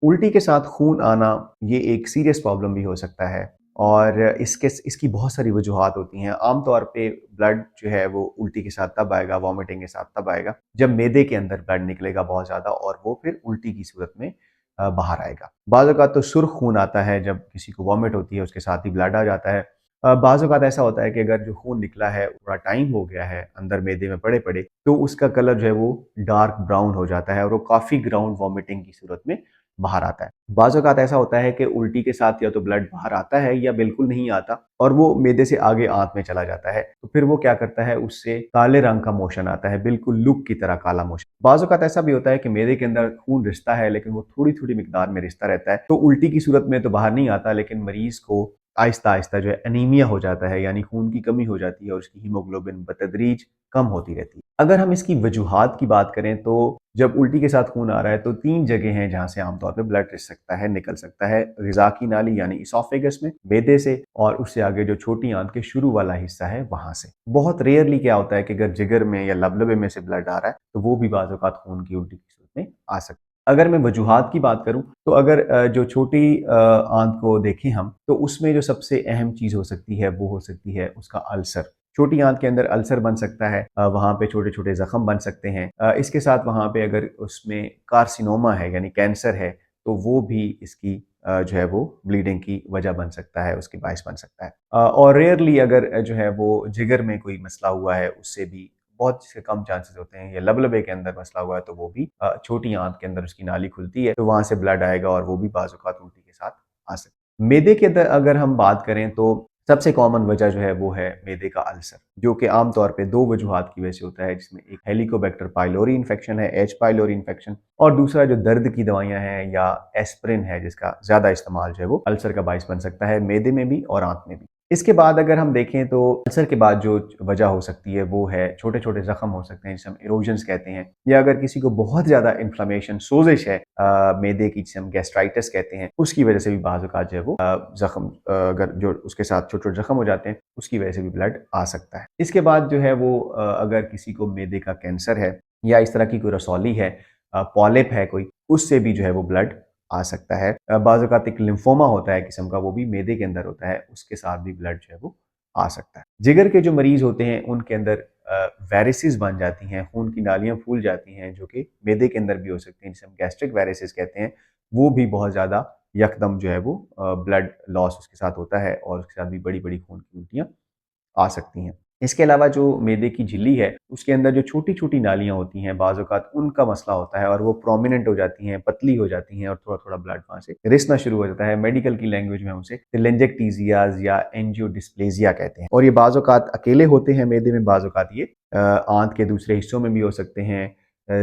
उल्टी के साथ खून आना ये एक सीरियस प्रॉब्लम भी हो सकता है और इसकी बहुत सारी वजूहात होती हैं। आम तौर पे ब्लड जो है वो उल्टी के साथ तब आएगा, वॉमिटिंग के साथ तब आएगा, जब मैदे के अंदर ब्लड निकलेगा बहुत ज़्यादा और वो फिर उल्टी की सूरत में बाहर आएगा। बाज़ औक़ात तो सुर्ख़ खून आता है जब किसी को वॉमिट होती है, उसके साथ ही ब्लड आ जाता है। बाज़ औक़ात ऐसा होता है कि अगर जो खून निकला है, थोड़ा टाइम हो गया है अंदर मैदे में पड़े-पड़े, तो उसका कलर जो है वो डार्क ब्राउन हो जाता है और वो काफ़ी ग्राउंड वॉमिटिंग की सूरत में बाहर आता है। बाज़ औक़ात ऐसा होता है कि उल्टी के साथ या तो ब्लड बाहर आता है या बिल्कुल नहीं आता और वो मैदे से आगे आँत में चला जाता है। तो फिर वो क्या करता है, उससे काले रंग का मोशन आता है, बिल्कुल लूप की तरह काला मोशन। बाज़ औक़ात ऐसा भी होता है कि मैदे के अंदर खून रिसता है लेकिन वो थोड़ी-थोड़ी मिकदार में रिसता रहता है। तो उल्टी की सूरत में तो बाहर नहीं आता लेकिन मरीज़ को आहिस्ता-आहिस्ता जो है एनीमिया हो जाता है, यानी खून की कमी हो जाती है और उसकी हीमोग्लोबिन बतदरीज कम होती रहती है। अगर हम इसकी वजूहात की बात करें तो जब उल्टी के साथ खून आ रहा है तो 3 जगह हैं जहाँ से आमतौर पे ब्लड रिस सकता है, निकल सकता है। ग़िज़ा की नाली यानी इसोफ़ेगस में, मैदे से और उससे आगे जो छोटी आंत के शुरू वाला हिस्सा है वहाँ से। बहुत रेयरली क्या होता है कि अगर जिगर में या लबलबे में से ब्लड आ रहा है तो वो भी बाज़ औक़ात खून की उल्टी की सूरत में आ सकता है। अगर मैं वजूहात की बात करूँ तो अगर जो छोटी आंत को देखें हम तो उसमें जो सबसे अहम चीज़ हो सकती है वो हो सकती है उसका अल्सर। छोटी आंत के अंदर अल्सर बन सकता है, वहाँ पे छोटे-छोटे ज़ख्म बन सकते हैं। इसके साथ वहाँ पे अगर उसमें कार्सिनोमा है यानी कैंसर है तो वो भी इसकी जो है वो ब्लीडिंग की वजह बन सकता है, उसकी बाइस बन सकता है। और रेयरली अगर जो है वो जिगर में कोई मसला हुआ है उससे भी बहुत से कम चांसेस होते हैं, या लबलबे के अंदर मसला हुआ है तो वो भी छोटी आंत के अंदर उसकी नाली खुलती है तो वहाँ से ब्लड आएगा और वो भी बाज़ औक़ात उल्टी के साथ आ सकता है। मैदे के अंदर अगर हम बात करें तो सबसे कॉमन वजह जो है वो है मैदे का अल्सर, जो कि आम तौर पे 2 वजूहात की वजह से होता है, जिसमें एक हेलिकोबैक्टर पाइलोरी इन्फेक्शन है, एच पाइलोरी इन्फेक्शन, और दूसरा जो दर्द की दवाइयाँ हैं या एस्पिरिन है जिसका ज़्यादा इस्तेमाल जो है वो अल्सर का बाइस बन सकता है, मैदे में भी और आंत में भी। इसके बाद अगर हम देखें तो अल्सर के बाद जो वजह हो सकती है वो है छोटे-छोटे ज़ख्म हो सकते हैं जिसे हम इरोजन्स कहते हैं, या अगर किसी को बहुत ज़्यादा इन्फ्लेमेशन सोज़िश है मैदे की, जिसे हम गैस्ट्राइटिस कहते हैं, उसकी वजह से भी बाज़ औक़ात जो है वो ज़ख्म अगर जो उसके साथ छोटे-छोटे ज़ख्म हो जाते हैं उसकी वजह से भी ब्लड आ सकता है। इसके बाद जो है वो अगर किसी को मैदे का कैंसर है या इस तरह की कोई रसौली है, पॉलिप है कोई, उससे भी जो है वो ब्लड आ सकता है। बाज़ औक़ात एक लिम्फोमा होता है किस्म का, वो भी मैदे के अंदर होता है, उसके साथ भी ब्लड जो है वो आ सकता है। जिगर के जो मरीज़ होते हैं उनके अंदर वेरिसेस बन जाती हैं, खून की नालियाँ फूल जाती हैं जो कि मैदे के अंदर भी हो सकती हैं, जिसे हम गैस्ट्रिक वेरिसेस कहते हैं। वो भी बहुत ज़्यादा यकदम जो है वो ब्लड लॉस उसके साथ होता है और उसके साथ भी बड़ी-बड़ी खून की उल्टियाँ आ सकती हैं। इसके अलावा जो मैदे की झिल्ली है, उसके अंदर जो छोटी-छोटी नालियाँ होती हैं, बाज़ औक़ात उनका मसला होता है और वो प्रोमिनेंट हो जाती हैं, पतली हो जाती हैं और थोड़ा-थोड़ा ब्लड वहाँ से रिसना शुरू हो जाता है। मेडिकल की लैंग्वेज में हम उसे तेलेंजेक्टेसियाज़ या एंजियोडिस्प्लेज़िया कहते हैं, और ये बाज़ औक़ात अकेले होते हैं मैदे में, बाज़ औक़ात ये आंत के दूसरे हिस्सों में भी हो सकते हैं,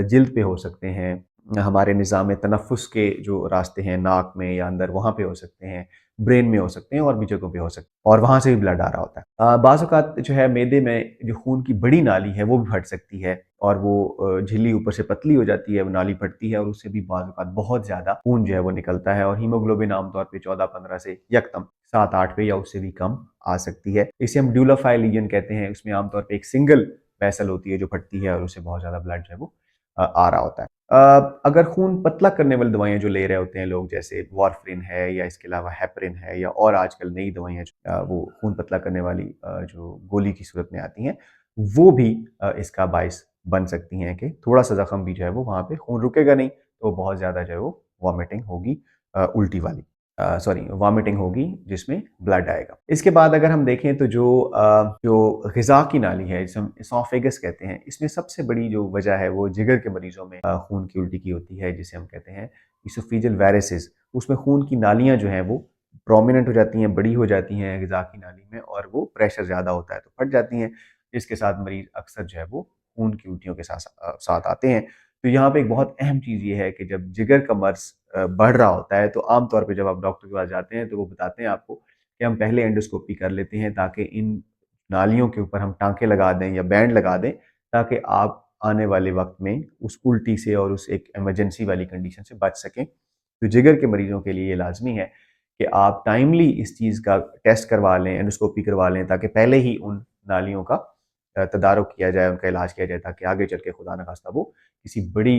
जिल्द पे हो सकते हैं, हमारे निज़ाम तनफ़ुस के जो रास्ते हैं नाक में या अंदर वहाँ पे हो सकते हैं, ब्रेन में हो सकते हैं और भी जगहों पे हो सकते हैं और वहाँ से भी ब्लड आ रहा होता है। बाज़ औक़ात जो है मैदे में जो खून की बड़ी नाली है वो भी फट सकती है और वो झिल्ली ऊपर से पतली हो जाती है, वो नाली फटती है और उससे भी बाज़ औक़ात बहुत ज़्यादा खून जो है वो निकलता है और हीमोग्लोबिन आमतौर पे 14-15 से यकदम 7-8 पे या उससे भी कम आ सकती है। इसे हम ड्यूलोफाइल लीजन कहते हैं। उसमें आमतौर पे एक सिंगल वेसल होती है जो फटती है और उससे बहुत ज़्यादा ब्लड जो है वो आ रहा होता है। अगर खून पतला करने वाली दवाइयाँ जो ले रहे होते हैं लोग, जैसे वारफरिन है या इसके अलावा हेपरिन है या और आजकल नई दवाइयाँ वो खून पतला करने वाली जो गोली की सूरत में आती हैं, वो भी इसका बाइस बन सकती हैं कि थोड़ा-सा ज़ख्म भी जो है वो वहाँ पे खून रुकेगा नहीं, तो बहुत ज़्यादा जो है वो वॉमिटिंग होगी, उल्टी वाली, सॉरी वॉमिटिंग होगी जिसमें ब्लड आएगा। इसके बाद अगर हम देखें तो जो ग़िज़ा की नाली है, जिसे हम एसोफ़ेगस कहते हैं, इसमें सबसे बड़ी जो वजह है वो जिगर के मरीज़ों में खून की उल्टी की होती है, जिसे हम कहते हैं इसोफ़ेजियल वेरिसेस। उसमें खून की नालियाँ जो हैं वो प्रोमिनेंट हो जाती हैं, बड़ी हो जाती हैं ग़िज़ा की नाली में और वो प्रेशर ज़्यादा होता है तो फट जाती हैं, जिसके साथ मरीज़ अक्सर जो है वो खून की उल्टियों के साथ आते हैं। तो यहाँ पे एक बहुत अहम चीज़ ये है कि जब जिगर का मर्ज़ बढ़ रहा होता है तो आम तौर पे जब आप डॉक्टर के पास जाते हैं तो वो बताते हैं आपको कि हम पहले एंडोस्कोपी कर लेते हैं ताकि इन नालियों के ऊपर हम टाँके लगा दें या बैंड लगा दें, ताकि आप आने वाले वक़्त में उस उल्टी से और उस एक इमरजेंसी वाली कंडीशन से बच सकें। तो जिगर के मरीज़ों के लिए ये लाज़मी है कि आप टाइमली इस चीज़ का टेस्ट करवा लें, एंडोस्कोपी करवा लें, ताकि पहले ही उन नालियों का तदारुक किया जाए, उनका इलाज किया जाए, ताकि आगे चल के खुदा न खास्ता वो किसी बड़ी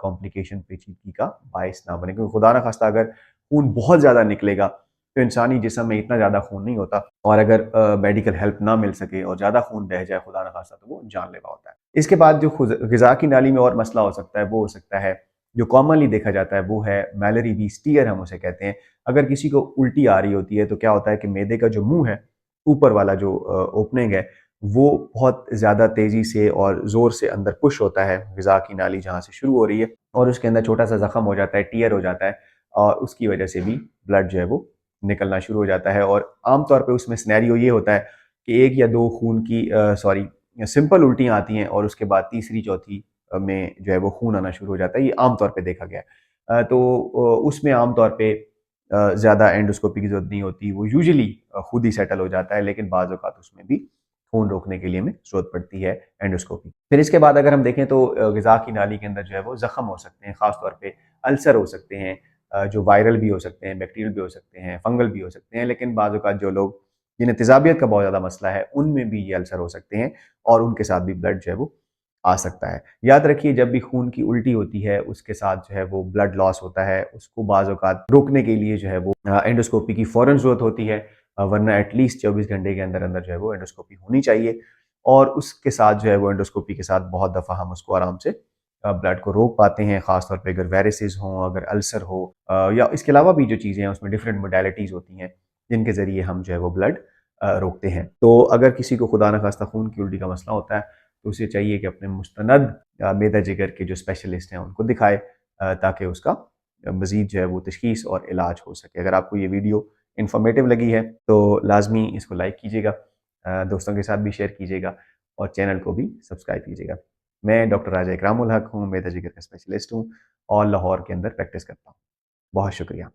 कॉम्प्लिकेशन पेचीदगी का बायस ना बने। क्योंकि खुदा न खास्ता अगर खून बहुत ज़्यादा निकलेगा, तो इंसानी जिस्म में इतना ज़्यादा खून नहीं होता, और अगर मेडिकल हेल्प ना मिल सके और ज़्यादा खून बह जाए खुदा न खास्ता, तो वो जानलेवा होता है। इसके बाद जो ग़िज़ा की नाली में और मसला हो सकता है, वो हो सकता है, जो कॉमनली देखा जाता है, वो है मैलरी बीस्ट टीयर, हम उसे कहते हैं। अगर किसी को उल्टी आ रही होती है, तो क्या होता है कि मैदे का जो मुँह है, ऊपर वाला जो ओपनिंग है, वो बहुत ज़्यादा तेज़ी से और ज़ोर से अंदर पुश होता है, ग़िज़ा की नाली जहाँ से शुरू हो रही है, और उसके अंदर छोटा-सा ज़ख़म हो जाता है, टीयर हो जाता है, और उसकी वजह से भी ब्लड जो है वो निकलना शुरू हो जाता है। और आम तौर पे उसमें सिनेरियो ये होता है कि 1 या 2 खून की सॉरी सिंपल उल्टियाँ आती हैं, और उसके बाद तीसरी चौथी में जो है वो खून आना शुरू हो जाता है। ये आम तौर पे देखा गया है। उसमें आम तौर पे ज़्यादा एंडोस्कोपी की ज़रूरत नहीं होती, वो यूजुअली खुद ही सेटल हो जाता है, लेकिन बाज़ औक़ात उसमें भी खून रोकने के लिए हमें ज़रूरत पड़ती है एंडोस्कोपी। फिर इसके बाद अगर हम देखें तो ग़िज़ा की नाली के अंदर जो है वो ज़ख़म हो सकते हैं, ख़ास तौर पे अल्सर हो सकते हैं, जो वायरल भी हो सकते हैं, बैक्टीरियल भी हो सकते हैं, फंगल भी हो सकते हैं, लेकिन बाज़ औक़ात जो लोग जिन्हें तेज़ाबियत का बहुत ज़्यादा मसला है, उनमें भी ये अल्सर हो सकते हैं, और उनके साथ भी ब्लड जो है वो आ सकता है। याद रखिए, जब भी खून की उल्टी होती है, उसके साथ जो है वो ब्लड लॉस होता है, उसको बाज़ औक़ात रोकने के लिए जो है वो एंडोस्कोपी की फ़ौरन ज़रूरत होती है, वरना एटलीस्ट 24 घंटे के अंदर-अंदर जो है वो एंडोस्कोपी होनी चाहिए, और उसके साथ जो है वो एंडोस्कोपी के साथ बहुत दफ़ा हम उसको आराम से ब्लड को रोक पाते हैं, ख़ास तौर पे अगर वेरिसेस हों, अगर अल्सर हो, या इसके अलावा भी जो चीज़ें हैं उसमें डिफरेंट मोडालिटीज़ होती हैं, जिनके ज़रिए हम जो है वो ब्लड रोकते हैं। तो अगर किसी को खुदा न खास्ता खून की उल्टी का मसला होता है, तो उसे चाहिए कि अपने मुस्तनद मेदा जिगर के जो स्पेशलिस्ट हैं उनको दिखाए, ताकि उसका मज़ीद जो है वो तशख़ीस और इलाज हो सके। अगर आपको ये वीडियो इन्फॉर्मेटिव लगी है, तो लाज़मी इसको लाइक कीजिएगा, दोस्तों के साथ भी शेयर कीजिएगा, और चैनल को भी सब्सक्राइब कीजिएगा। मैं डॉक्टर राजा इकरामुल हक हूँ, मेदा जिगर का स्पेशलिस्ट हूँ, और लाहौर के अंदर प्रैक्टिस करता हूँ। बहुत शुक्रिया।